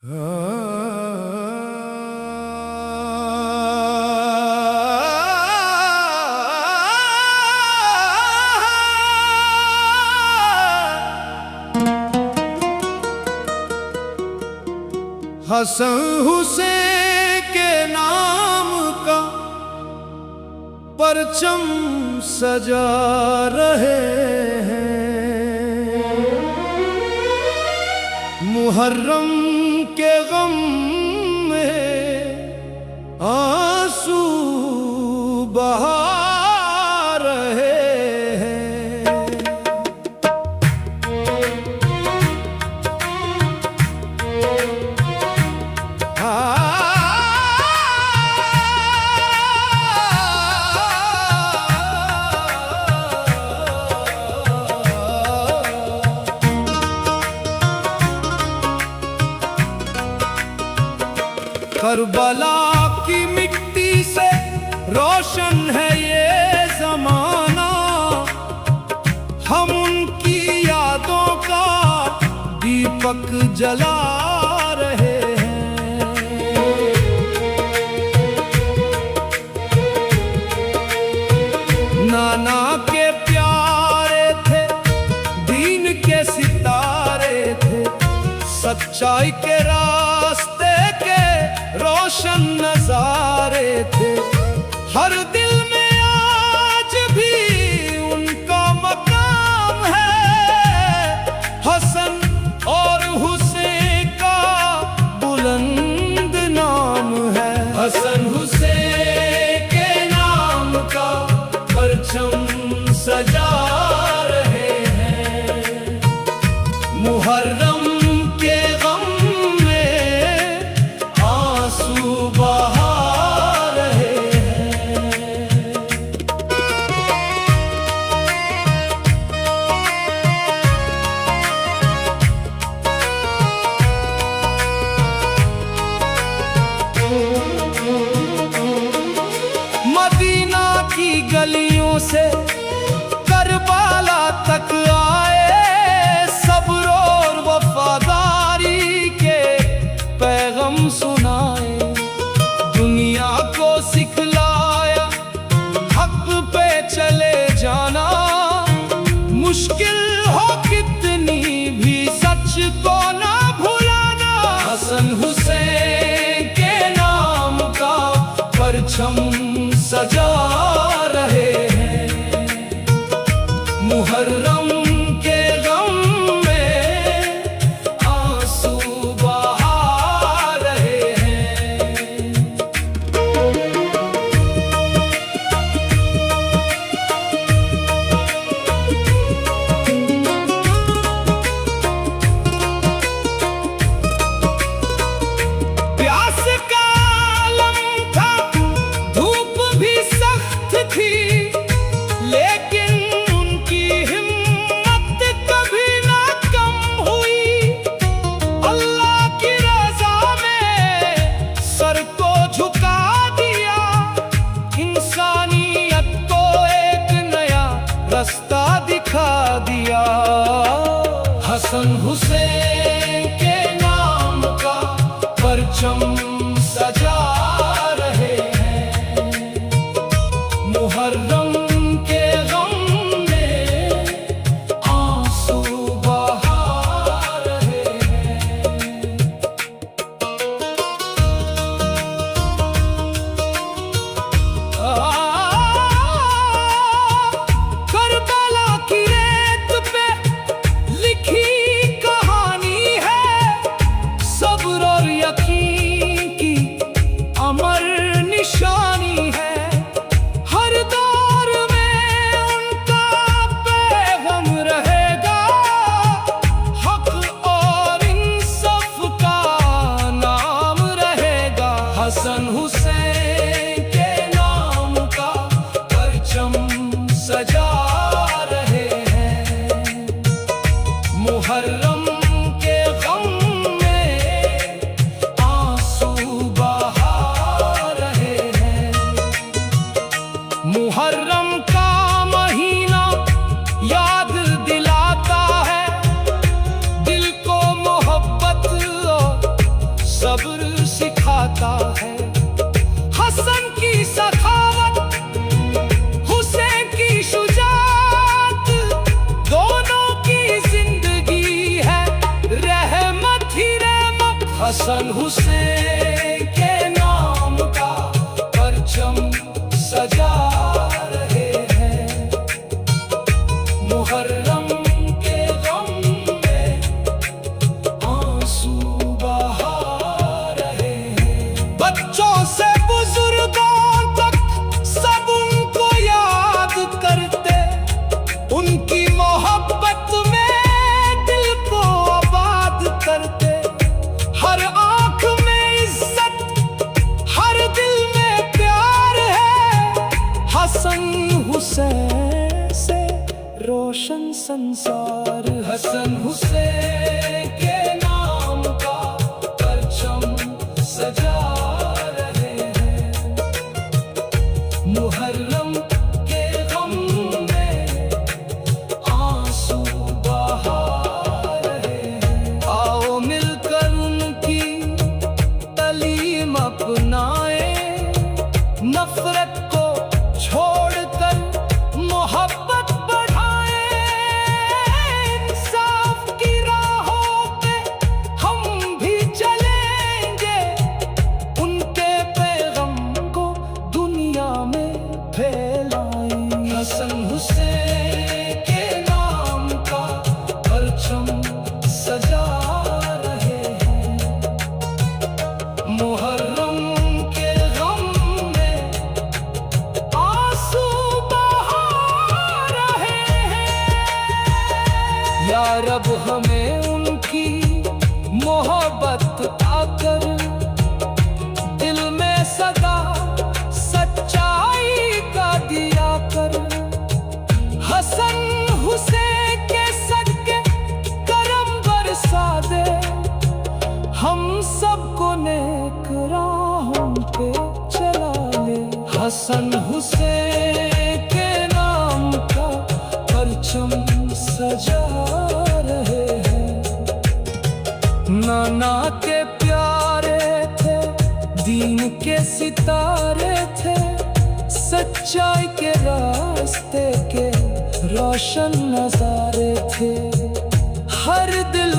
हसन हुसैन के नाम का परचम सजा रहे हैं। मुहर्रम के गम में आंसू बहा रहे हैं। करबला की मिट्टी से रोशन है ये जमाना, हम उनकी यादों का दीपक जला रहे हैं। नाना के प्यारे थे, दीन के सितारे थे, सच्चाई के रास्ते के रोशन नजारे थे। हर दिल में आज भी उनका मकाम है। हसन और हुसैन का बुलंद नाम है। हसन हुसैन के नाम का परचम सजा रहे हैं। मुहर्रम के गम मदीना की गलियों से करबला तक आए, सब्र और वफादारी के पैगम सुनाए। दुनिया को सिखलाया हक पे चले जाना, मुश्किल हो कितनी भी सच को ना भुलाना। हसन हुसैन के नाम का परचम सजा रहे हैं। मुहर्रम के गम में आंसू बहा रहे हैं। प्यास का आलम था, धूप भी सख्त थी, लेकिन उनकी हिम्मत कभी ना कम हुई। अल्लाह की रज़ा में सर को झुका दिया, इंसानियत को एक नया रास्ता दिखा दिया। हसन हुसैन के नाम का परचम सजा रहे हैं। मुहर्रम के गम में आंसू बहा रहे हैं। करबला की रेत पे लिखी कहानी है, सब्र और यकीन की अमर निशानी है। हर दौर में उनका पैगम रहेगा, हक और इंसाफ का नाम रहेगा। हसन हुसैन के नाम का परचम सजा रहे हैं। मुहर्रम के गम में आंसू बहा रहे हैं। मुहर्रम का महीना याद दिलाता है दिल को मोहब्बत और हसन हुसैन के नाम का परचम सजा रहे हैं। मुहर्रम के गम में आंसू बहा रहे हैं। बच्चों से बुजुर्गों तक सब उनको याद करते, उनकी मोहब्बत में दिल को आबाद करते। हर आंख में इज्जत, हर दिल में प्यार है। हसन हुसैन से रोशन संसार। हसन हुसैन के नाम का परचम सजा रहे हैं। मुहर्रम के गम में आंसू बहा रहे हैं। आओ मिलकर उनकी तालीम अपनाएं, नफरत को छोड़कर मोहब्बत बढ़ाएं। इंसाफ की राहों पे हम भी चलेंगे, उनके पैगाम को दुनिया में फैलाएं। हसन हुसैन के नाम का परचम सजा रहे हैं। मुहर्रम के गम में आंसू बहा रहे हैं। या रब हमें उनकी मोहब्बत आकर दिल में सदा सच्चाई का दिया कर। हसन हुसैन के सदके करम बरसा दे, हम सबको नेक राहों पे चला ले। हसन हुसैन के नाम का परचम सजा रहे हैं। नाना के प्यारे थे, दीन के सितारे थे, सच्चाई के रास्ते के रोशन नजारे थे। हर दिल